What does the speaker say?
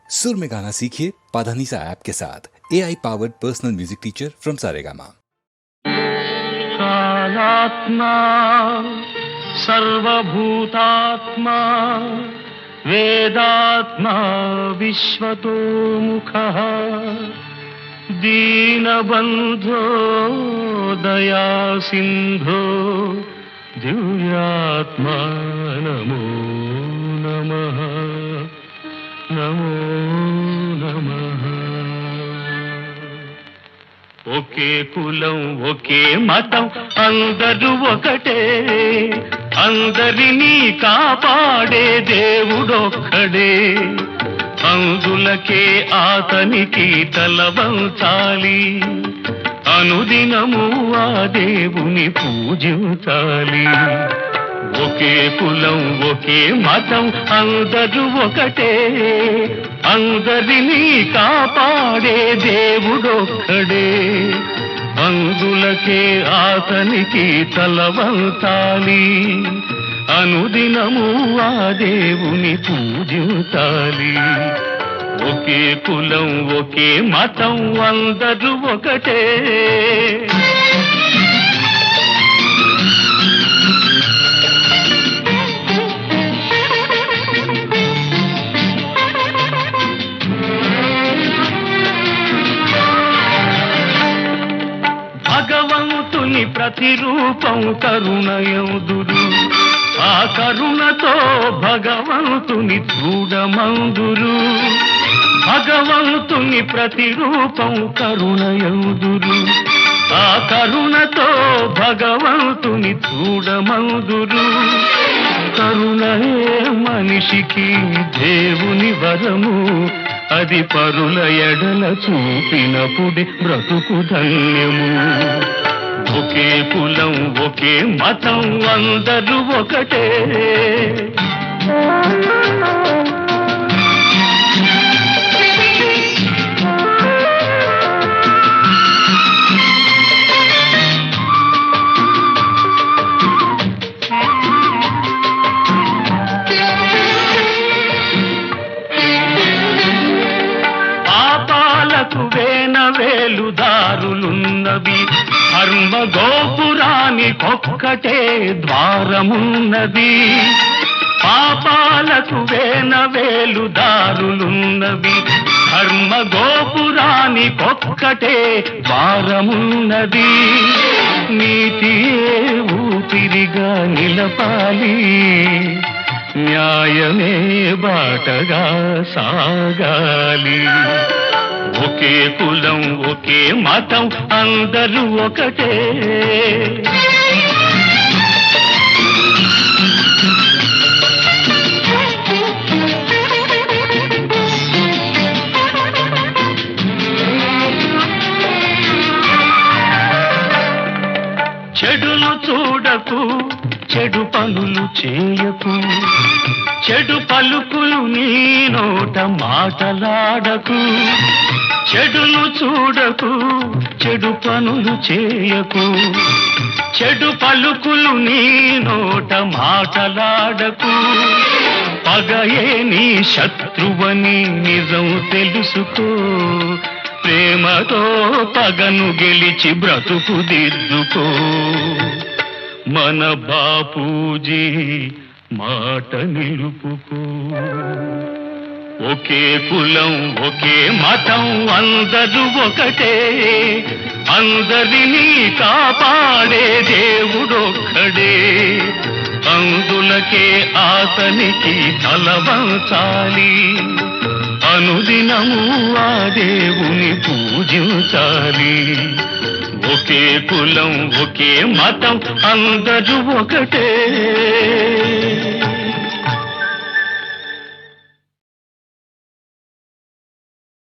सुर में गाना सीखिए पाधानीसा ऐप के साथ। AI powered personal music teacher from Saregama. कालात्मा सर्वभूतात्मा वेदात्मा विश्वतोमुखः दीनबन्धो दया सिन्धो दिव्यात्मा नमो नमः नमो नमः। ఒకే కులం ఒకే మతం అందరూ ఒకటే, అందరినీ కాపాడే దేవుడొక్కడే, అందులకే ఆతనికి తల వంచాలి, అనుదినము ఆ దేవుని పూజించాలి. ఒకే కులం ఒకే మతం అందరూ ఒకటే, అందరినీ కాపాడే దేవుడొక్కడే, అందులకే ఆతనికి తల వంచాలి, అనుదినము ఆ దేవుని పూజించాలి. ఒకే కులం ఒకే మతం అందరూ ఒకటే. భగవంతుని ప్రతిరూపం కరుణయందురు, ఆ కరుణతో భగవంతుని చూడమందురు. భగవంతుని ప్రతిరూపం కరుణయందురు, ఆ కరుణతో భగవంతుని చూడమందురు. కరుణయే మనిషికి దేవుని వరము, అది పరుల ఎడల చూపినప్పుడే బ్రతుకు ధన్యము. ఒకే కులం ఒకే మతం అందరూ ఒకటే. పాపాలకు వేలుదారులున్నవి, ధర్మ గోపురానికొక్కటే ద్వారమున్నది. పాపాలకు వేలుదారులున్నవి, ధర్మ గోపురానికొక్కటే ద్వారమున్నది. నీతియే ఊపిరిగా నిలపాలి, న్యాయమే బాటగా సాగాలి. ఒకే కులం ఒకే మతం అందరూ ఒకటే. చెడును చూడకు, చెడు పనులు చేయకు, చెడు పలుకులు నీ నోట మాటలాడకు. చెడును చూడకు, చెడు పనులు చేయకు, చెడు పలుకులు నీ నోట మాటలాడకు. పగయే నీ శత్రువని నిజం తెలుసుకో, ప్రేమతో పగను గెలిచి బ్రతుకు దిద్దుకో. మన బాపూజీ మాట నిలుపుకో. ఒకే కులం ఒకే మతం అందరూ ఒకటే, అందరినీ కాపాడే దేవుడొక్కడే, అందులకే ఆతనికి తల వంచాలి, అనుదినము ఆ దేవుని పూజించాలి. ఒకే కులం ఒకే మతం అందరూ ఒకటే.